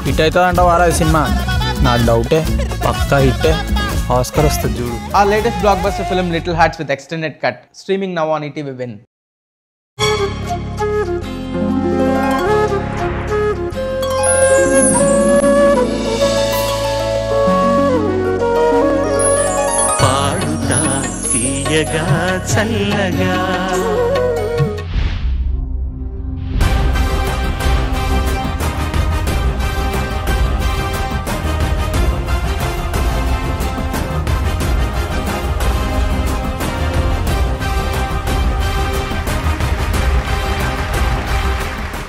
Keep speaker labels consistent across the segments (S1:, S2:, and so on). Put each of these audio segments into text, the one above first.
S1: Hit అవుతుందంట వారా cinema. నాకు డౌటే, పక్కా హిట్టే, ఆస్కర్ వస్తుంది చూడు.
S2: Our latest blockbuster film Little Hearts with extended cut, streaming now on ETV Win.
S3: పాడుతా తీయగా చల్లగా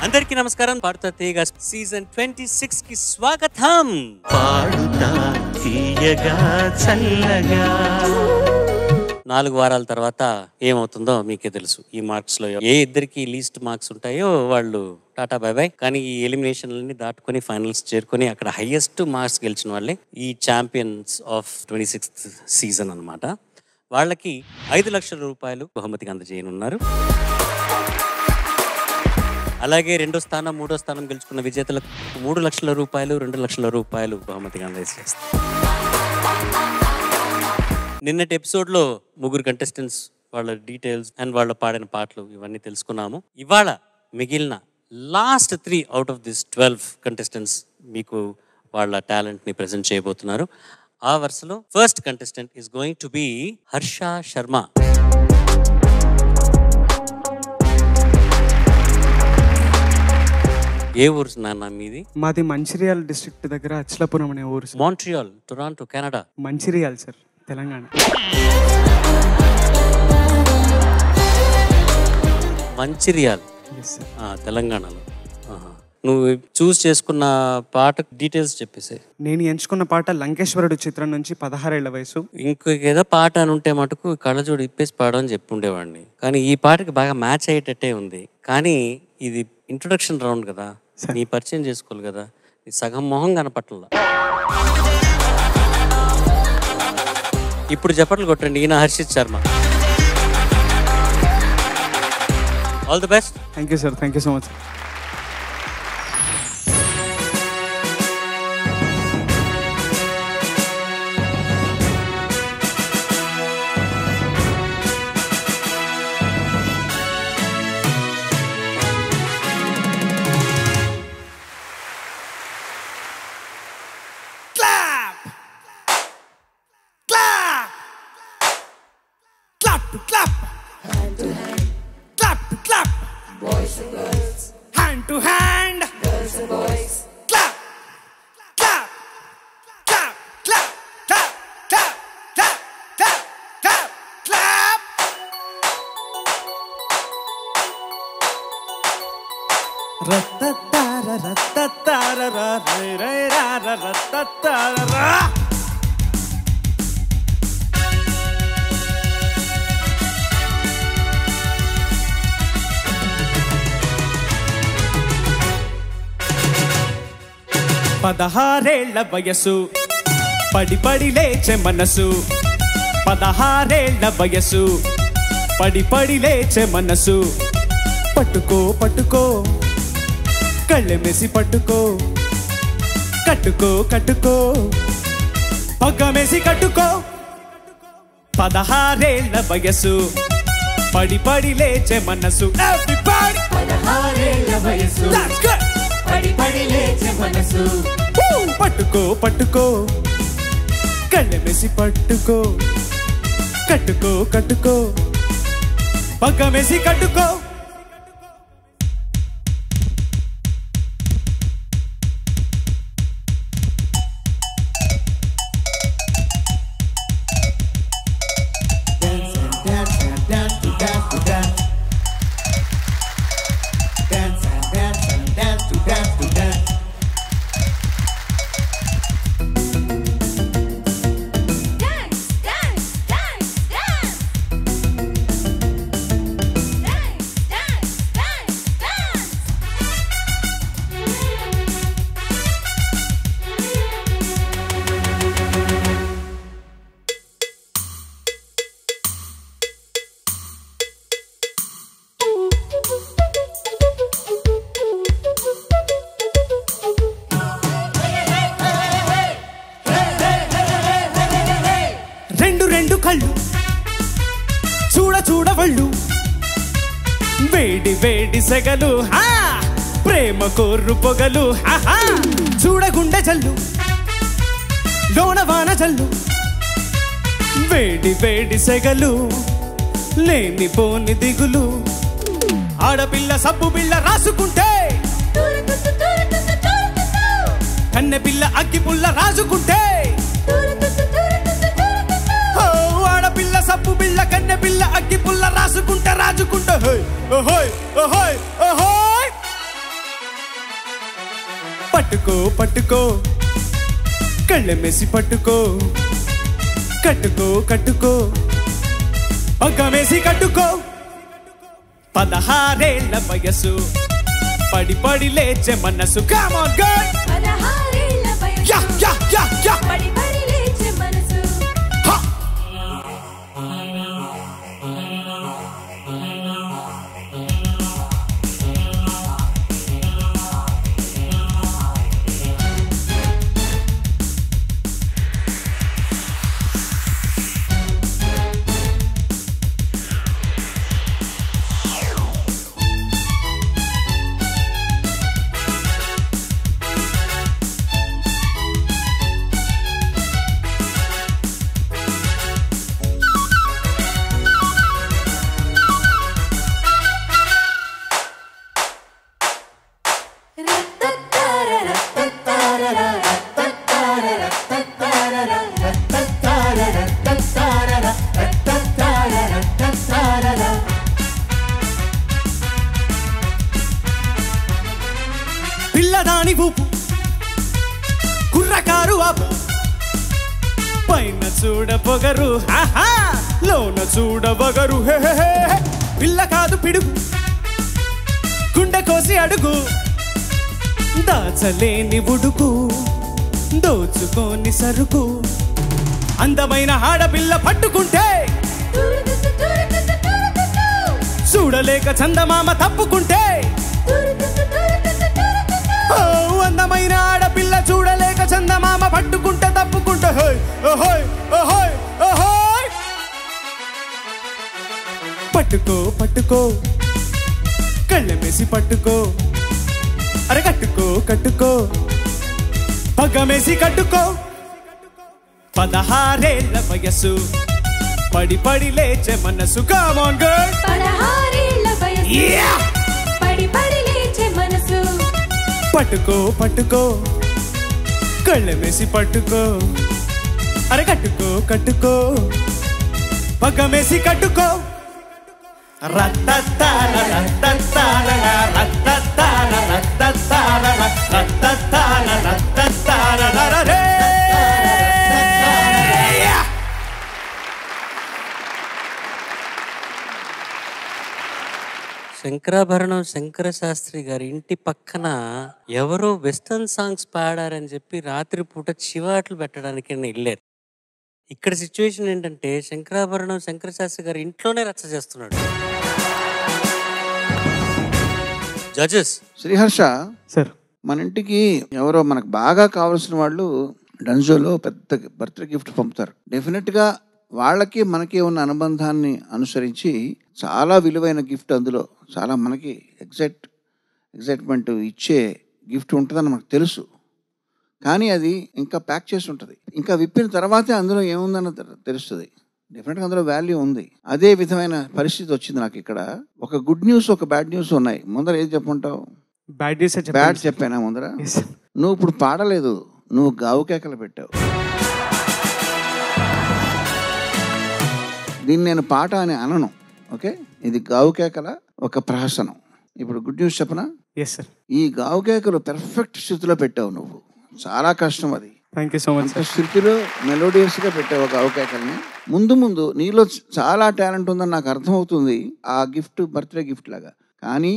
S4: అందరికీ నమస్కారం. పాడుతా తీయగా సీజన్ 26 కి స్వాగతం.
S3: పాడుతా తీయగా చల్లగా
S4: 4 వారాల తర్వాత ఏమవుతుందో మీకే తెలుసు. ఈ మార్క్స్ లో ఏ ఇద్దరికి లీస్ట్ మార్క్స్ ఉంటాయో వాళ్ళు టాటా బై బై. కానీ ఈ ఎలిమినేషన్లని దాటుకొని ఫైనల్స్ చేరుకొని అక్కడ హైయెస్ట్ మార్క్స్ గెలిచిన వాళ్ళే ఈ ఛాంపియన్స్ ఆఫ్ 26th సీజన్ అన్నమాట. వాళ్ళకి 5 లక్షల రూపాయలు బహుమతిగా అందజేయనున్నారు. అలాగే 2వ స్థానం 3వ స్థానం గెలుచుకున్న విజేతలకు 3 లక్షల రూపాయలు 2 లక్షల రూపాయలు బహుమతిగా అందజేస్తారు. నిన్నటి ఎపిసోడ్లో 3 కంటెస్టెంట్స్ వాళ్ళ డీటెయిల్స్ అండ్ వాళ్ళ పాడిన పాటలు ఇవన్నీ తెలుసుకున్నాము. ఇవాళ మిగిలిన last 3 out of this 12 contestants మీకు వాళ్ళ టాలెంట్ని ప్రజెంట్ చేయబోతున్నారు. ఆ వరుసలో first contestant is going to be Harsha Sharma. ఏ ఊరు నాన్న మీది?
S5: మాది మంచిర్యాల డిస్ట్రిక్ట్ దగ్గర అచ్లాపురం అనే ఊరు.
S4: Montreal, Toronto, Canada.
S5: Mancherial sir, Telangana.
S4: Mancherial, తెలంగాణలో. నువ్వు చూస్ చేసుకున్న పాట డీటెయిల్స్ చెప్పేసి.
S5: నేను ఎంచుకున్న పాట లంకేశ్వరుడు చిత్రం నుంచి 16 ఏళ్ల వయసు.
S4: ఇంకేదో పాట అని ఉంటే మటుకు కళ్ళజోడు ఇప్పేసి పాడని చెప్పుండేవాడిని. కానీ ఈ పాటకి బాగా మ్యాచ్ అయ్యేటట్టే ఉంది. కానీ ఇది ఇంట్రొడక్షన్ రౌండ్ కదా, నీ పరిచయం చేసుకోవాలి కదా, నీ సగం మొహం కనపట్ల. ఇప్పుడు చప్పట్లు కొట్టండి. ఈయన Harshit Sharma. All the best.
S5: Thank you sir, thank you so much.
S6: పదహారేళ్ల వయసు పడి పడి లేచే మనసు, 16 వయసు పడి పడి లేచే మనసు. పట్టుకో పట్టుకో కళ్ళెమేసి పట్టుకో, కట్టుకో కట్టుకో పగ్గమేసి కట్టుకో. 16 వయసు పడి పడి లేచే మనసు. Everybody 16 వయసు పడి పడి లేచే మనసు. పట్టుకో పట్టుకో కళ్ళెమేసి పట్టుకో, కట్టుకో కట్టుకో పగ్గమేసి కట్టుకో. కళ్ళు చూడ చూడవళ్ళు వేడి వేడి సెగలు ప్రేమ కోర్రు పొగలు చూడగుండె జల్లు లోన వాన జల్లు వేడి వేడి సెగలు లేని పోని దిగులు ఆడపిల్ల సబ్బు బిళ్ళ రాసుకుంటే కన్నె పిల్ల అగ్గి పుల్ల రాజుకుంటే ఆడపిల్ల సబ్బు బిళ్ళ కన్నె పిల్ల అగ్గి పుల్ల రాసుకుంటే రాజుకుంటే పట్టుకో పట్టుకో కళ్ళెమేసి పట్టుకో కట్టుకో కట్టుకో పగ్గమేసి కట్టుకో 16 ఏళ్ల వయసు పడి పడి లేచే మనసు కమ్ ఆన్ గర్ల్
S7: 16 ఏళ్ల వయసు
S6: యా యా యా యా
S7: పడి పడి లేచే మనసు
S6: పిల్లదాని ఊపు కుర్రకారు ఆపు పైన చూడ పొగరు లోన చూడ బగరు పిల్ల కాదు పిడుగు గుండె కోసి అడుగు దాచలేని ఉడుకు దోచుకోని సరుకు అందమైన ఆడపిల్ల పట్టుకుంటే చూడలేక చందమామ తప్పుకుంటే అందమైన ఆడపిల్ల చూడలేక చందమామ పట్టుకుంటే తప్పుకుంటే పట్టుకో పట్టుకో కళ్ళెమేసి పట్టుకో అరే కట్టుకో కట్టుకో పగ్గమేసి కట్టుకో 16 ఏళ్ల వయసు పడి పడి లేచే మనసు కమ్ ఆన్ గర్ల్
S7: 16 ఏళ్ల వయసు పడి పడి లేచే మనసు
S6: పట్టుకో పట్టుకో కళ్ళెమేసి పట్టుకో అరే కట్టుకో కట్టుకో పగ్గమేసి కట్టుకో రత్తతార రత్తతార రత్తతార రత్తతార రత్తతార రత్తతార రే
S4: శంకరాభరణం శంకర శాస్త్రి గారి ఇంటి పక్కన ఎవరో వెస్టర్న్ సాంగ్స్ పాడారని చెప్పి రాత్రిపూట చివాట్లు పెట్టడానికి వెళ్ళారు. ఇక్కడ సిచ్యువేషన్ ఏంటంటే శంకరాభరణం శంకర శాస్త్రి గారి ఇంట్లోనే రచ్చ చేస్తున్నాడు. జడ్జెస్
S8: శ్రీహర్ష
S5: సార్
S8: మన ఇంటికి ఎవరో మనకు బాగా కావాల్సిన వాళ్ళు డన్జోలో పెద్ద బర్త్డే గిఫ్ట్ పంపుతారు. డెఫినెట్గా వాళ్ళకి మనకి ఉన్న అనుబంధాన్ని అనుసరించి చాలా విలువైన గిఫ్ట్, అందులో చాలా మనకి ఎగ్జైట్మెంట్ ఇచ్చే గిఫ్ట్ ఉంటుందని మనకు తెలుసు. కానీ అది ఇంకా ప్యాక్ చేసి ఉంటుంది. ఇంకా విప్పిన తర్వాతే అందులో ఏముందని తెలుస్తుంది. డెఫినెట్గా అందులో వాల్యూ ఉంది. అదే విధమైన పరిస్థితి వచ్చింది నాకు ఇక్కడ. ఒక గుడ్ న్యూస్, ఒక బ్యాడ్ న్యూస్ ఉన్నాయి. ముందర ఏది చెప్పుంటావు? బ్యాడ్ చెప్పానా ముందర? నువ్వు ఇప్పుడు పాడలేదు, నువ్వు గావు కేకలు పెట్టావు. దీన్ని నేను పాట అని అనను, ఓకే? ఇది గావు కేకల ఒక ప్రహసనం. ఇప్పుడు గుడ్ న్యూస్ చెప్పనా? ఈ గావు కేకలు పెర్ఫెక్ట్ స్థితిలో పెట్టావు నువ్వు. చాలా కష్టం అది.
S5: Thank you so much.
S8: స్థితిలో మెలోడియస్గా పెట్టావు గావు కేకల్ని. ముందు ముందు నీలో చాలా టాలెంట్ ఉందని నాకు అర్థమవుతుంది, ఆ గిఫ్ట్ బర్త్డే గిఫ్ట్ లాగా. కానీ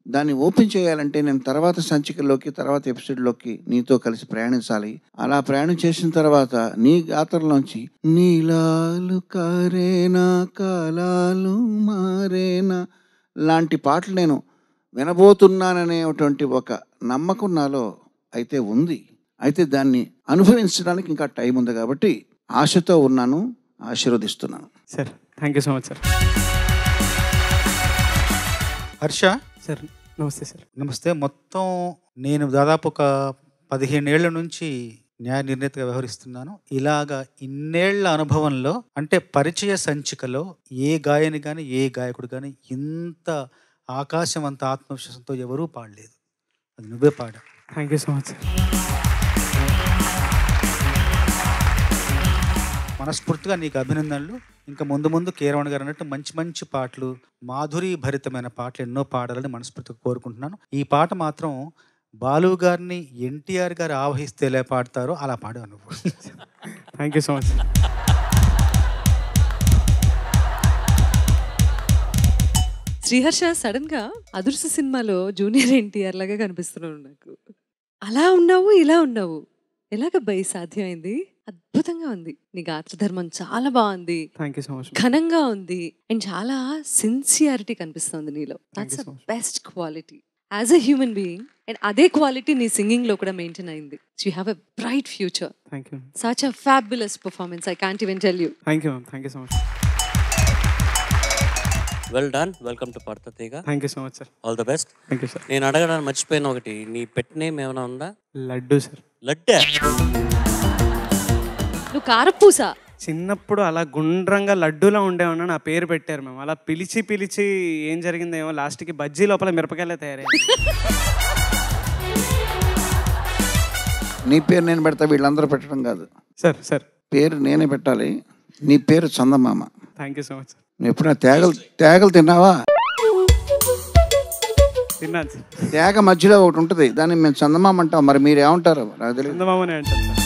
S8: దాన్ని ఓపెన్ చేయాలంటే నేను తర్వాత సంచికల్లోకి, తర్వాత ఎపిసోడ్లోకి నీతో కలిసి ప్రయాణించాలి. అలా ప్రయాణం చేసిన తర్వాత నీ గాత్రలోంచి నీలాలు కారేనా కాలాలు మారేనా లాంటి పాటలు నేను వినబోతున్నాననేటువంటి ఒక నమ్మకం నాలో అయితే ఉంది. అయితే దాన్ని అనుభవించడానికి ఇంకా టైం ఉంది కాబట్టి ఆశతో ఉన్నాను. ఆశీర్వదిస్తున్నాను.
S5: Sir thank you so much sir.
S9: Harsha
S5: sir నమస్తే సార్.
S9: నమస్తే. మొత్తం నేను దాదాపు ఒక 15 ఏళ్ల నుంచి న్యాయ నిర్ణేతగా వ్యవహరిస్తున్నాను. ఇలాగా ఇన్నేళ్ల అనుభవంలో అంటే పరిచయ సంచికలో ఏ గాయని కానీ ఏ గాయకుడు కానీ ఇంత ఆకాశం అంత ఆత్మవిశ్వాసంతో ఎవరూ పాడలేదు. అది నువ్వే పాడా.
S5: Thank you so much sir.
S9: మనస్ఫూర్తిగా నీకు అభినందనలు. ఇంకా ముందు ముందు కీరవాణి గారు అన్నట్టు మంచి మంచి పాటలు, మాధురీ భరితమైన పాటలు ఎన్నో పాడాలని మనస్ఫూర్తిగా కోరుకుంటున్నాను. ఈ పాట మాత్రం బాలు గారిని ఎన్టీఆర్ గారు ఆవహిస్తే ఎలా పాడతారో అలా పాడావు నువ్వు.
S5: Thank you so much.
S10: Sriharsha sudden గా అదృశ్య సినిమాలో జూనియర్ ఎన్టీఆర్ లాగా కనిపిస్తున్నావు నాకు. అలా ఉన్నావు ఇలా ఉన్నావు, ఎలాగబ్బాయి సాధ్యమైంది? అద్భుతంగా ఉంది. నీ గాత్రధర్మం చాలా బాగుంది, ఘనంగా ఉంది, అండ్ చాలా సిన్సియారిటీ కనిపిస్తుంది నీలో. That's the best quality as a human being. And అదే క్వాలిటీ నీ సింగింగ్ లో కూడా మెయింటైన్ అయింది. You have a bright future.
S5: Thank you.
S10: Such a fabulous performance. I can't even tell you.
S5: Thank you ma'am. Thank you so much.
S4: Well done. Welcome to Paadutha Theeyaga.
S5: Thank you so much sir.
S4: All the best.
S5: Thank you sir.
S4: నేను అడగడానికి మర్చిపోయిన ఒకటి, నీ pet name ఏమైనా ఉందా?
S5: Laddu sir.
S4: లడ్డే?
S10: నువ్వు కారపూస.
S5: చిన్నప్పుడు అలా గుండ్రంగా లడ్డూలా ఉండేవన్నా నా పేరు పెట్టారు మేము. అలా పిలిచి పిలిచి ఏం జరిగిందేమో లాస్ట్కి బజ్జీ లోపల మిరపకాయలే తయారయ్యాయి.
S8: నీ పేరు నేను పెడతా, వీళ్ళందరూ పెట్టడం కాదు
S5: సార్. సార్
S8: పేరు నేనే పెట్టాలి. నీ పేరు Chandamama.
S5: Thank you so much sir.
S8: నువ్వు ఎప్పుడైనా తేగలు తిన్నావా?
S5: తిన్నాను సార్.
S8: తేగ మధ్యలో ఒకటి ఉంటుంది, దాన్ని మేము చందమామ అంటాం. మరి మీరు ఏమంటారు?
S5: చందమామనే అంటారు sir.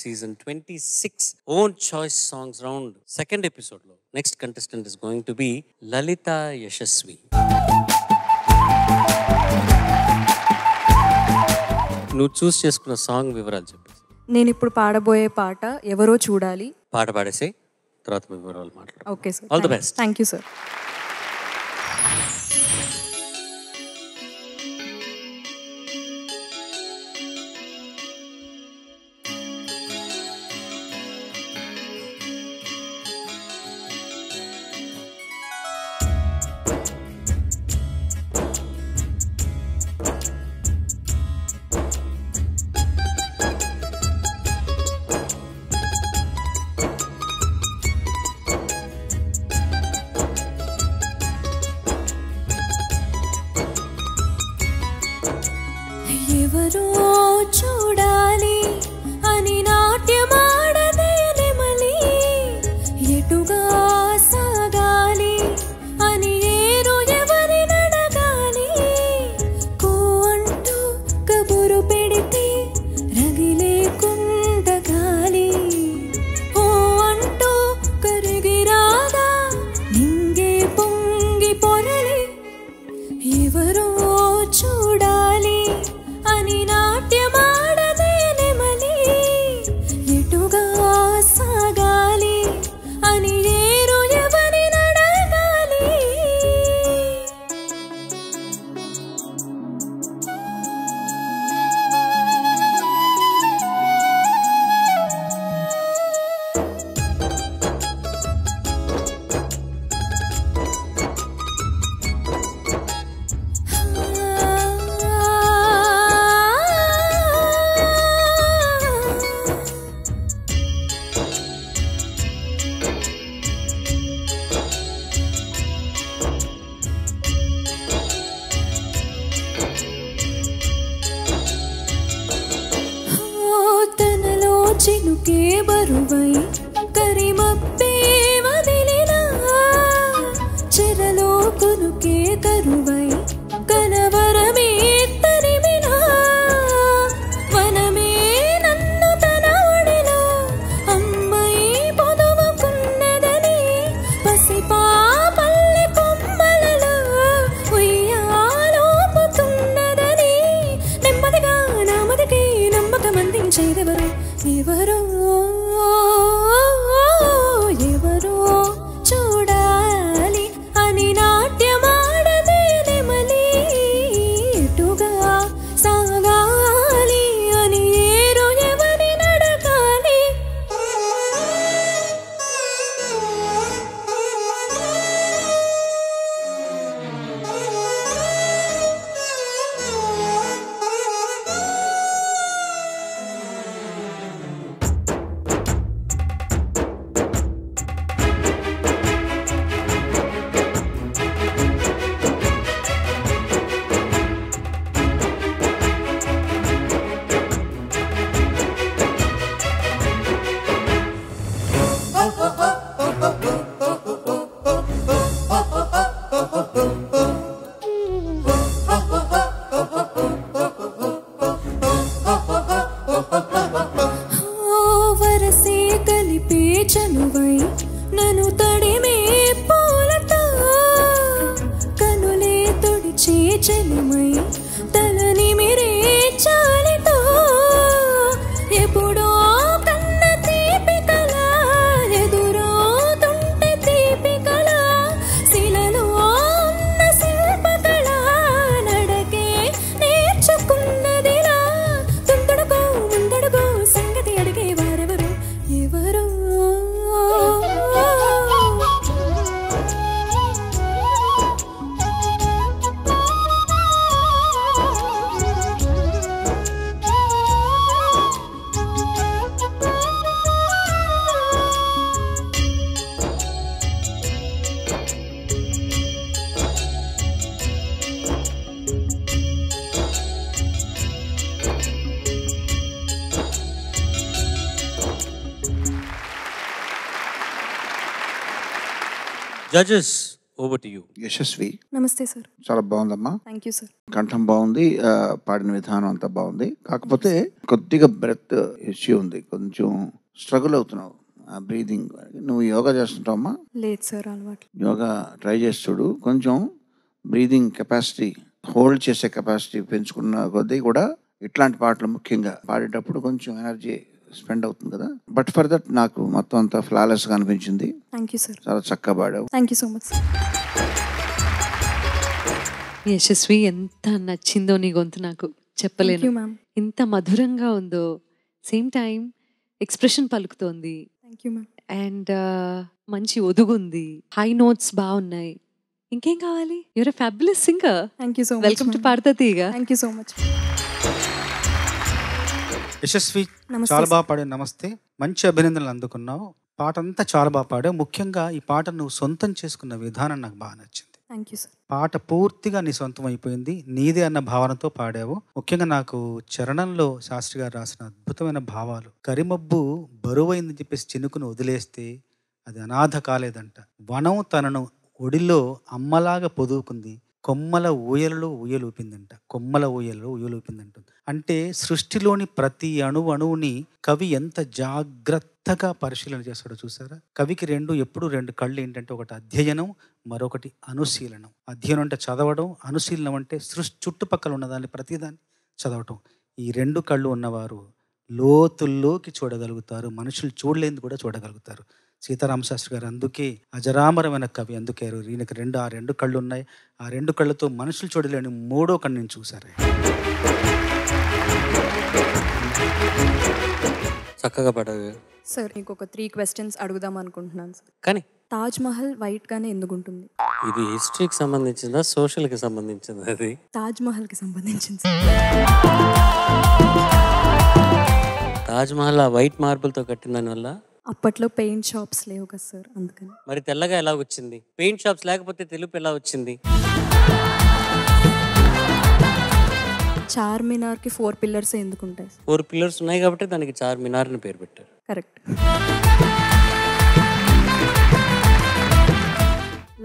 S4: Season 26 own choice songs round second episode lo next contestant is going to be Lalita Yashasvi. నువ్వు చూస్ చేసుకున్న సాంగ్ వివరాలు చెప్పు.
S11: నేను ఇప్పుడు పాడబోయే పాట ఎవరో చూడాలి.
S4: పాట పాడేసి తర్వాత వివరాలు మాట్లాడు.
S11: Okay sir.
S4: All the best.
S11: Thank you sir. ఎవరో చూడాలి అని నాట్యమాడదే నెమలి, ఎటుగా సాగాలి అని ఏరు ఎవరి నడగాలి. కో అంటూ కబురు పెడితే రగిలే కుండగాలి, ఓ అంటూ కరిగిరాగా నింగే పొంగి పొరలి. ఎవరో చూడాలి అని నాట్యమాడదే నెమలి, ఎటుగా సాగాలి అని ఏరు ఎవరి నడగాలి. తనలో చినుకే బరువై కరిమప్పే వదిలినా, చెరలో కొనుకే కరువై కనవరమే తరిమినా, వనమే నన్ను తన ఒడిలో అమ్మై పొదువుకున్నదని, పసిపాపల్లి కొమ్మలలో ఉయ్యాలోపుతున్నదని, నెమ్మదిగా నామదికి నమ్మకం అందించేదెవరు? ఎవరో ఎవరో చూడాలి అని నాట్యమాడదే నెమలి, ఎటుగా సాగాలి అని ఏరు ఎవరి నడగాలి.
S4: Judges over to you.
S8: Yashasvi.
S11: నమస్తే సార్.
S8: చాలా బాగుందమ్మా.
S11: Thank you sir.
S8: కంఠం బాగుంది, పాడిన విధానం అంతా బాగుంది. కాకపోతే కొద్దిగా బ్రెత్ ఇష్యూ ఉంది, కొంచెం స్ట్రగుల్ అవుతున్నావు బ్రీదింగ్. నువ్వు యోగా చేస్తుంటావమ్మా?
S11: లేదు సార్, అలవాటు.
S8: యోగా ట్రై చేసి చూడు. కొంచెం బ్రీదింగ్ కెపాసిటీ, హోల్డ్ చేసే కెపాసిటీ పెంచుకున్న కొద్దీ కూడా ఇట్లాంటి పాటలు ముఖ్యంగా పాడేటప్పుడు కొంచెం ఎనర్జీ స్పెండ్ అవుతుంది కదా. బట్ ఫర్ దట్ నాకు మొత్తం అంతా ఫ్లాలెస్గా అనిపించింది.
S11: Thank you sir.
S8: చాలా చక్కగా పాడావు.
S11: Thank you so much sir.
S10: Yashasvi, ఎంత నచ్చిందో నీ గొంతు నాకు చెప్పలేను.
S11: Thank you, ma'am.
S10: ఎంత మధురంగా ఉందో, సేమ్ టైం ఎక్స్ప్రెషన్ పలుకుతోంది.
S11: Thank you ma'am.
S10: అండ్ మంచి ఒదుగుంది, హై నోట్స్ బాగున్నాయి. ఇంకేం కావాలి? You're a fabulous singer.
S11: Thank you so much.
S10: Welcome to Paadutha Theeyaga.
S11: Thank you so much.
S9: Yashasvi, చాలా బాగా పాడావు. నమస్తే. మంచి అభినందనలు అందుకున్నావు. పాట అంతా చాలా బాగా పాడావు. ముఖ్యంగా ఈ పాట నువ్వు సొంతం చేసుకున్న విధానం నాకు బాగా నచ్చింది.
S11: Thank you sir.
S9: పాట పూర్తిగా నీ సొంతం అయిపోయింది, నీదే అన్న భావనతో పాడావు. ముఖ్యంగా నాకు చరణంలో శాస్త్రి గారు రాసిన అద్భుతమైన భావాలు. కరిమబ్బు బరువైందని చెప్పేసి చినుకును వదిలేస్తే అది అనాథ కాలేదంట. వనం తనను ఒడిలో అమ్మలాగా పొదువుకుంది, కొమ్మల ఊయలలో ఊయలూపిందంట. కొమ్మల ఊయలలో ఊయలూపిందంటుంది. అంటే సృష్టిలోని ప్రతి అణువుని కవి ఎంత జాగ్రత్తగా పరిశీలన చేస్తాడో చూసారా. కవికి ఎప్పుడు రెండు కళ్ళు ఏంటంటే, ఒకటి అధ్యయనం, మరొకటి అనుశీలనం. అధ్యయనం అంటే చదవడం, అనుశీలనం అంటే చుట్టుపక్కల ఉన్నదాన్ని ప్రతిదాన్ని చదవటం. ఈ రెండు కళ్ళు ఉన్నవారు లోతుల్లోకి చూడగలుగుతారు, మనుషులు చూడలేనిది కూడా చూడగలుగుతారు. సీతారామ శాస్త్రి గారు అందుకే అజరామరమైన కవి అందుకారు. ఈయనకి ఆ రెండు కళ్ళు ఉన్నాయి. ఆ రెండు కళ్ళతో మనుషులు చూడలేని మూడో కన్నుని చూసారు.
S4: చక్కగా పడవు
S11: సార్. మీకు ఒక 3 questions అడుగుదాం అనుకుంటున్నాను సార్.
S4: కానీ
S11: తాజ్ మహల్ వైట్ గానే ఎందుకు ఉంటుంది?
S4: ఇది హిస్టరీకి సంబంధించిందా, సోషల్కి సంబంధించిందా? అది
S11: తాజ్ మహల్ కి సంబంధించింది.
S4: తాజ్ మహల్ ఆ వైట్ మార్బుల్తో కట్టిన దానివల్ల
S11: అప్పట్లో పెయింట్ షాప్స్ లేవు కదా సార్, అందుకని.
S4: మరి తెల్లగా ఎలా వచ్చింది? పెయింట్ షాప్స్ లేకపోతే తెలుపు ఎలా వచ్చింది?
S11: చార్మినార్ కి 4 pillars ఎందుకు ఉంటాయి?
S4: 4 pillars ఉన్నాయి కాబట్టి దానికి చార్మినార్ అని పేరు పెట్టారు.
S11: కరెక్ట్.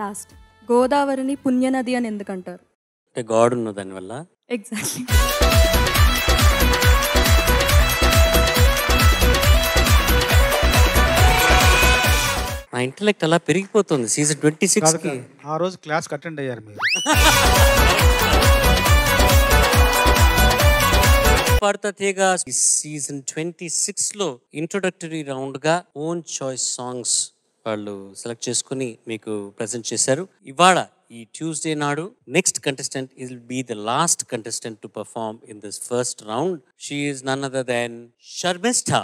S11: లాస్ట్, గోదావరిని పుణ్యనది అని ఎందుకు అంటారు?
S4: అంటే గాడ్ ఉన్న దానివల్ల.
S11: ఎగ్జాక్ట్లీ.
S4: నా ఇంటెలెక్ట్ అలా పెరిగిపోతుంది సీజన్ 26కి.
S9: ఆ రోజు క్లాస్ అటెండ్ అయ్యారు మీరు.
S4: పాడతా తీగ సీజన్ 26లో ఇంట్రొడక్టరీ రౌండ్ గా ఓన్ చాయిస్ సాంగ్స్ వాళ్ళు సెలెక్ట్ చేసుకుని మీకు ప్రెజెంట్ చేశారు. ఇవాళ ఈ ట్యూస్డే నాడు next contestant will be the last contestant to perform in this first round. She is none other than Sharmishtha.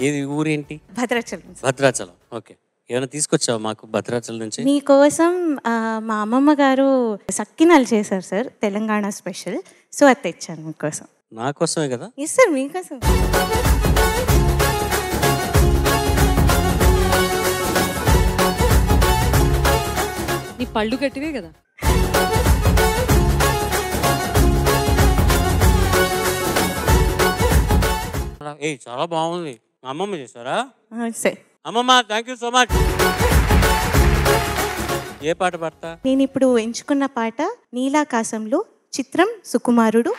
S4: ఏది ఊరేంటి?
S12: భద్రాచలం.
S4: భద్రాచలం. ఓకే, ఏమైనా తీసుకొచ్చావు మాకు భద్రాచలం నుంచి?
S12: మీకోసం మా అమ్మమ్మ గారు సక్కినాలు చేశారు సార్, తెలంగాణ స్పెషల్. సో అది తెచ్చాను మీకోసం.
S4: నా కోసమే కదా?
S12: ఎస్ సార్, మీకోసం.
S10: నీ పళ్ళు గట్టివే కదా.
S4: చాలా బాగుంది. అమ్మమ్మ చేశారా?
S12: సార్.
S4: అమ్మమ్మ థ్యాంక్ యూ సో మచ్. ఏ పాట పాడతా?
S12: నేను ఇప్పుడు ఎంచుకున్న పాట నీలాకాశంలో, చిత్రం సుకుమారుడు.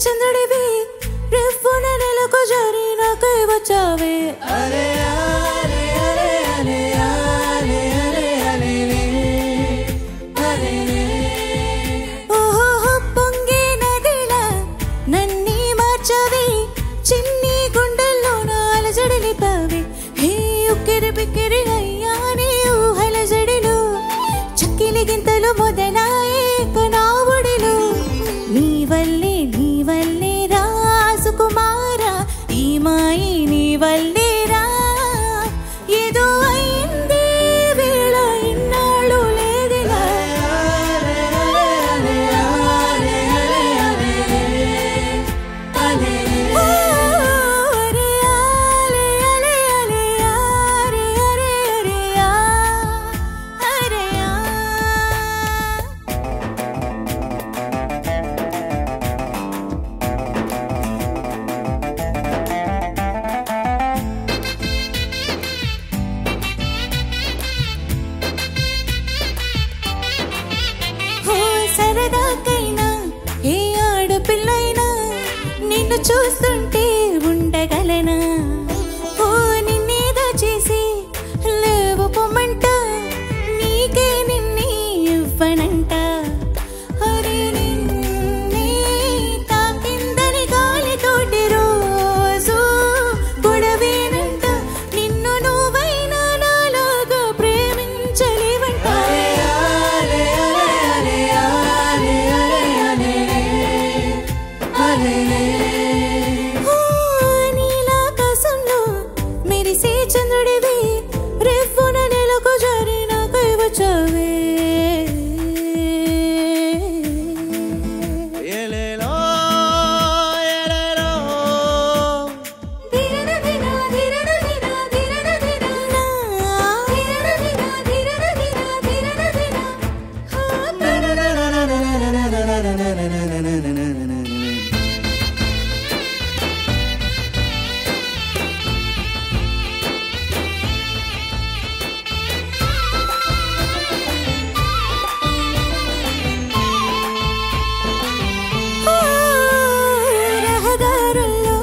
S12: చంద్రుడివి రెవ్వున నెలకు జారి నాకై వచ్చావే. అరే అరే అరే అరే అరే అరే అరే ఓహో పొంగే నదిలా నన్ని మార్చవి, చిన్ని గుండెల్లో నాల జడిలిపావి. హే ఉక్కిరి బిక్కిరి అయ్యాని ఊహల జడిలు, చక్కిలి గింతలు మొదలాయే కనావుడిలు. నీ వల్లే రా సుకుమారా, ఈ మాయి నీ వల్లే రా. చూస్తుంటే ఉండగలనా ఓ నిన్నేదో చేసి లేవు పొమ్మంట నీకే నిన్నే ఇవ్వనంట అరే నిన్నే తాకిందని గాలితోటి రోజు గొడవేనంట నిన్ను నువ్వైనా నాలాగా ప్రేమించలేవంట నీలాకాశంలో మెరిసే చంద్రుడివి రెవ్వున నెలకు జారిన కైవచ్చావే రహదారుల్లో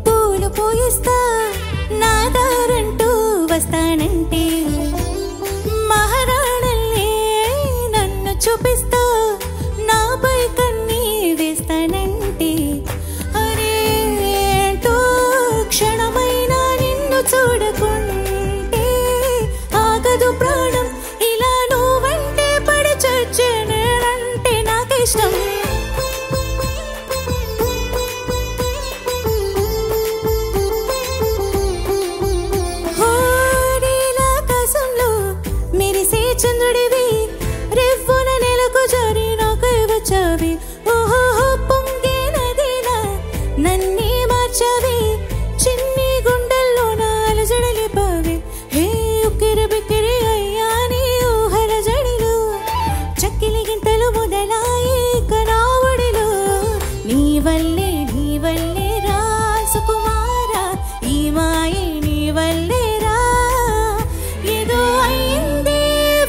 S12: పూలు పోయిస్తా నా దారంటూ వస్తానంటే మహారాణల్లే నన్ను చూపిస్తా నాపై కన్నీ వేస్తానంటే అరేంటో క్షణమైనా నిన్ను చూడకుంటే ఆగదు ప్రాణం ఇలా నువ్వంటే పడి చచ్చే నేనంటే నాకిష్టం నీలాకాశంలో మెరిసే చంద్రుడివి రెవ్వున నెలకు జారిన కైవచ్చావి ఓహో పొంగే నదిలా నన్నే మార్చావి చిన్ని గుండెల్లో నాలజడలిపావి హే ఉక్కిరి బిక్కిరి అయ్యా నీ ఊహల జడిలో చక్కిలి గింతలు మొదలాయి కనావడిలో నీ వల్లే రా సుకుమారా ఈ మాయే నీ వల్లే రా ఏదో అయింది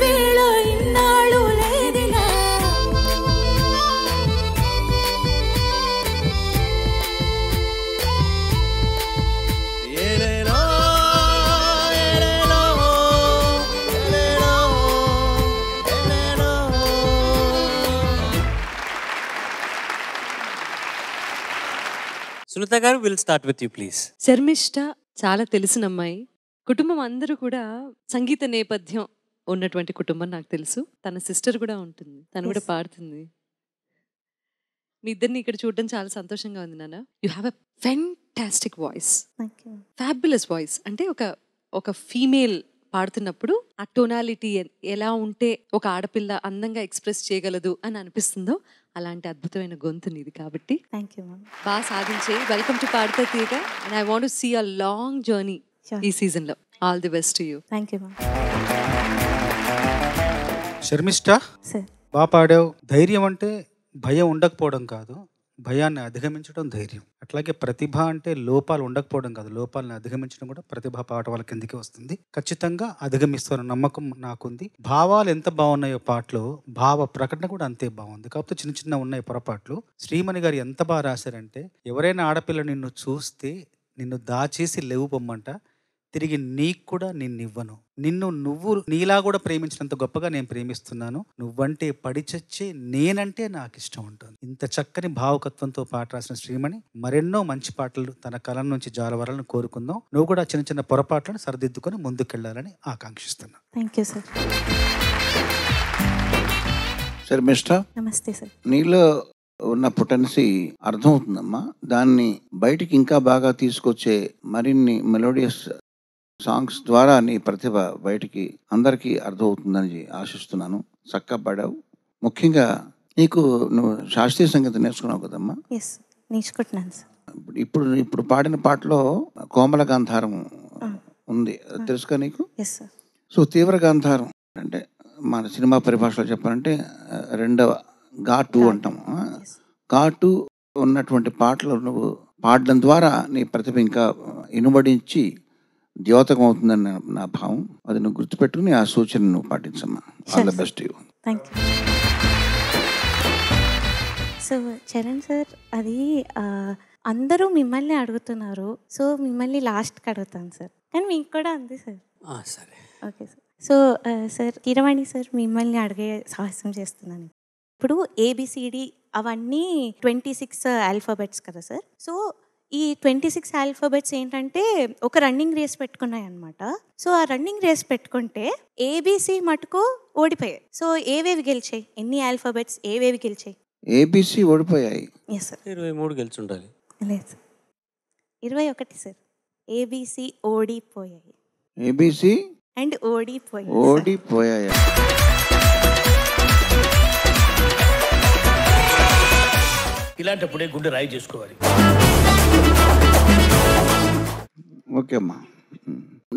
S12: వేళ ఇన్నాళ్ళు లేదిలా
S4: సునీత గారు will start with you please.
S10: Sharmishta చాలా తెలిసిన అమ్మాయి. కుటుంబం అందరూ కూడా సంగీత నేపథ్యం ఉన్నటువంటి కుటుంబం నాకు తెలుసు. తన సిస్టర్ కూడా ఉంటుంది, తను కూడా పాడుతుంది. మీ ఇద్దరిని ఇక్కడ చూడడం చాలా సంతోషంగా ఉంది నాన్న. You have a fantastic voice, fabulous voice. అంటే ఒక ఫీమేల్ పాడుతున్నప్పుడు ఆ టోనాలిటీ ఎలా ఉంటే ఒక ఆడపిల్ల అందంగా ఎక్స్ప్రెస్ చేయగలదు అని అనిపిస్తుందో అలాంటి అద్భుతమైన గొంతు నీది. కాబట్టి బాగా సాధించే. Welcome to Paadutha Theeyaga. And I want to see a long journey ఈ సీజన్ లో. All the best to you.
S9: Sharmishta బాగా పాడావు. ధైర్యం అంటే భయం ఉండకపోవడం కాదు, భయాన్ని అధిగమించడం ధైర్యం. అట్లాగే ప్రతిభ అంటే లోపాలు ఉండకపోవడం కాదు, లోపాలను అధిగమించడం కూడా ప్రతిభ పాట వాళ్ళ కిందికి వస్తుంది. ఖచ్చితంగా అధిగమిస్తున్న నమ్మకం నాకుంది. భావాలు ఎంత బాగున్నాయో పాటలో, భావ ప్రకటన కూడా అంతే బాగుంది. కాకపోతే చిన్న చిన్న ఉన్నాయి పొరపాట్లు. శ్రీమణి గారు ఎంత బాగా రాశారంటే, ఎవరైనా ఆడపిల్ల నిన్ను చూస్తే నిన్ను దాచేసి లేవు పొమ్మంట, తిరిగి నీకు కూడా నిన్నివ్వను, నువ్వు నీలా కూడా ప్రేమించినంత గొప్పగా నేను ప్రేమిస్తున్నాను, నువ్వంటే పడి చచ్చే నేనంటే నాకు ఇష్టం ఉంటుంది. ఇంత చక్కని భావకత్వంతో పాట రాసిన శ్రీమణి మరెన్నో మంచి పాటలు తన కలం నుంచి జాలవరాలను కోరుకుందాం. నువ్వు కూడా చిన్న చిన్న పొరపాట్లను సరిదిద్దుకొని ముందుకెళ్లాలని ఆకాంక్షిస్తున్నా.
S12: Thank you sir.
S8: శర్మిష్ట,
S12: నమస్తే సార్.
S8: నీలో ఉన్న పొటెన్సీ అర్థమవుతుందమ్మా. దాన్ని బయటికి ఇంకా బాగా తీసుకొచ్చే మరిన్ని మెలోడియస్ సాంగ్స్ ద్వారా నీ ప్రతిభ బయటికి అందరికీ అర్థమవుతుందని ఆశిస్తున్నాను. చక్కగా పాడావు. ముఖ్యంగా నీకు నువ్వు శాస్త్రీయ సంగీతం నేర్చుకున్నావు కదమ్మా?
S12: నేర్చుకుంటున్నాను సార్.
S8: ఇప్పుడు పాడిన పాటలో కోమల గాంధారం ఉంది, తెలుసుగా నీకు? సో తీవ్ర గాంధారం అంటే మన సినిమా పరిభాషలో చెప్పాలంటే రెండవ ఘాటు అంటాము. ఘాటు ఉన్నటువంటి పాటలు నువ్వు పాడడం ద్వారా నీ ప్రతిభ ఇంకా ఇనుబడించి ద్యోతకం అవుతుందని నా భావం. అది నువ్వు గుర్తుపెట్టుకుని ఆ సూచన నువ్వు పాటించమ్మా. All the best you.
S12: Thank you. So Charan sir, అది అందరూ మిమ్మల్ని అడుగుతున్నారు, సో మిమ్మల్ని లాస్ట్కి అడుగుతాను సార్, కానీ మీకు కూడా అంది సార్.
S4: సరే,
S12: okay sir. So sir Keeravani sir, మిమ్మల్ని అడిగే సాహసం చేస్తున్నాను. ఇప్పుడు ఏబిసిడి అవన్నీ 26 ఆల్ఫాబెట్స్ కదా సార్. సో ఈ 26 ఆల్ఫాబెట్స్ ఏంటంటే ఒక రన్నింగ్ రేస్ పెట్టుకున్నాయి అనమాట. సో ఆ రన్నింగ్ రేస్ పెట్టుకుంటే ఏబిసి మటుకు ఓడిపోయాయి. సో ఏవేవి గెలిచాయి? ఎన్ని ఆల్ఫాబెట్స్ ఏవేవి గెలిచాయి?
S8: ఏబిసి ఓడిపోయాయి.
S12: Yes sir.
S4: 23 గెలిచి ఉండాలి.
S12: లేదు సార్, 21 సార్. ఏబిసి ఓడిపోయాయి.
S8: ఏబిసి
S12: అండ్ ఓడిపోయాయి.
S8: ఓడిపోయాయి.
S13: ఇలాంటప్పుడే గుండె రాయి చేసుకోవాలి.
S8: ఓకే అమ్మా,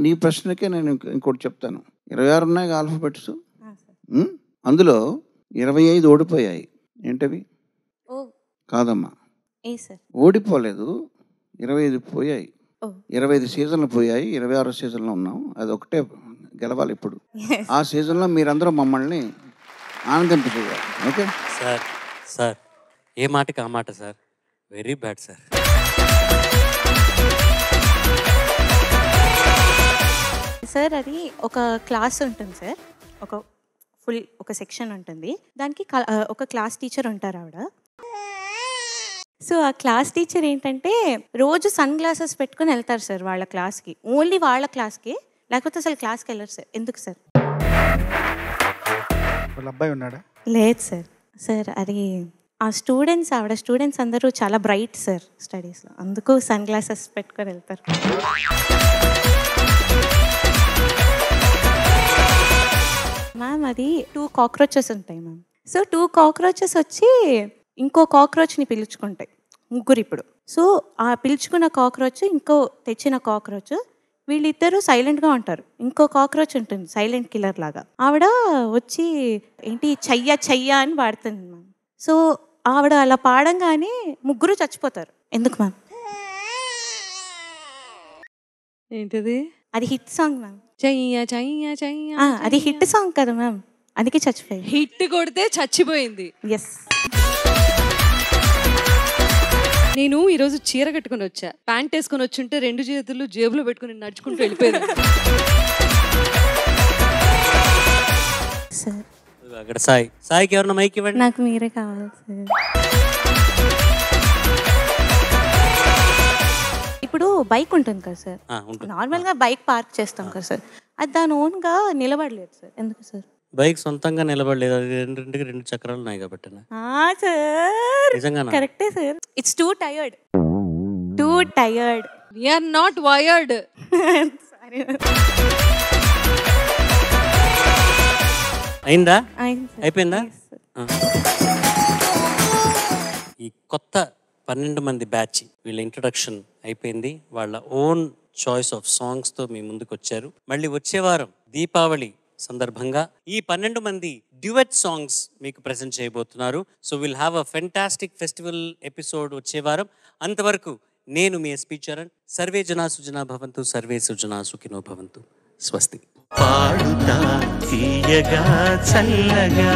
S8: నీ ప్రశ్నకే నేను ఇంకోటి చెప్తాను. 26 ఉన్నాయి ఆల్ఫాబెట్స్, అందులో 25 ఓడిపోయాయి. ఏంటవి? కాదమ్మా, ఓడిపోలేదు, 25 పోయాయి. 25 సీజన్లు పోయాయి, 26 సీజన్లో ఉన్నాం. అది ఒకటే గెలవాలి ఇప్పుడు. ఆ సీజన్లో మీరందరూ మమ్మల్ని ఆనందింపజేయాలి. Okay
S4: sir. సార్ ఏ మాటకి ఆ మాట sir. Very bad sir.
S12: Sir అది ఒక క్లాస్ ఉంటుంది సార్, ఒక సెక్షన్ ఉంటుంది. దానికి ఒక క్లాస్ టీచర్ ఉంటారు ఆవిడ. సో ఆ క్లాస్ టీచర్ ఏంటంటే రోజు సన్ గ్లాసెస్ పెట్టుకుని వెళ్తారు సార్ వాళ్ళ క్లాస్కి. ఓన్లీ వాళ్ళ క్లాస్కి, లేకపోతే అసలు క్లాస్కి వెళ్ళరు సార్. ఎందుకు సార్?
S9: వాళ్ళ అబ్బాయి ఉన్నాడా?
S12: లేదు సార్. సార్ అది ఆవిడ స్టూడెంట్స్ అందరూ చాలా బ్రైట్ సార్ స్టడీస్లో, అందుకు సన్ గ్లాసెస్ పెట్టుకొని వెళ్తారు. మ్యామ్ అది 2 కాక్రోచెస్ ఉంటాయి మ్యామ్. సో 2 కాక్రోచెస్ వచ్చి ఇంకో కాక్రోచ్ని పిలుచుకుంటాయి, ముగ్గురు ఇప్పుడు. సో ఆ పిలుచుకున్న కాక్రోచ్, ఇంకో తెచ్చిన కాక్రోచ్, వీళ్ళిద్దరూ సైలెంట్గా ఉంటారు. ఇంకో కాక్రోచ్ ఉంటుంది సైలెంట్ కిల్లర్ లాగా. ఆవిడ వచ్చి ఏంటి చెయ్య అని పాడుతుంది మ్యామ్. సో ఆవిడ అలా పాడంగానే ముగ్గురు చచ్చిపోతారు. ఎందుకు మ్యామ్?
S10: ఏంటిది?
S12: అది హిట్ సాంగ్ మ్యామ్.
S10: చెయ్య చెయ్య చెయ్య.
S12: అది హిట్ సాంగ్ కదా మ్యామ్, అందుకే చచ్చిపోయింది.
S10: హిట్ కొడితే చచ్చిపోయింది.
S12: ఎస్.
S10: నేను ఈరోజు చీర కట్టుకుని వచ్చా, ప్యాంట్ వేసుకొని వచ్చుంటే 2 చేతులు జేబులో పెట్టుకుని నడుచుకుంటూ వెళ్ళిపోయాను.
S12: సార్
S4: అక్కడ సాయికి ఎవరన్నా మైక్ ఇవ్వండి.
S12: నాకు మీరే కావాలి సార్. ఇప్పుడు బైక్ ఉంటుంది కదా సార్, నార్మల్గా బైక్ పార్క్ చేస్తాం కదా సార్, అది దాని ఓన్గా నిలబడలేదు సార్. ఎందుకు సార్?
S4: బైక్ సొంతంగా నిలబడలేదు, అది రెండింటికి 2 చక్రాలు ఉన్నాయి కాబట్టి.
S12: సార్
S4: నిజంగా
S12: కరెక్టే sir. It's too tired.
S10: We are not wired.
S4: అయిందా? అయిపోయిందా? ఈ కొత్త 12 మంది బ్యాచ్ వీళ్ళ ఇంట్రొడక్షన్ అయిపోయింది. వాళ్ళ ఓన్ చాయిస్ ఆఫ్ సాంగ్స్తో మీ ముందుకు వచ్చారు. మళ్ళీ వచ్చే వారం దీపావళి సందర్భంగా ఈ 12 మంది డ్యూయట్ సాంగ్స్ మీకు ప్రెజెంట్ చేయబోతున్నారు. So will have a fantastic festival episode వచ్చే వారం. అంతవరకు నేను మీ ఎస్పీ చరణ్. సర్వే జనా సుజనా భవంతు, సర్వే సుజనా సుఖినో భవంతు. స్వస్తి.
S3: పాడుతా తీయగా చల్లగా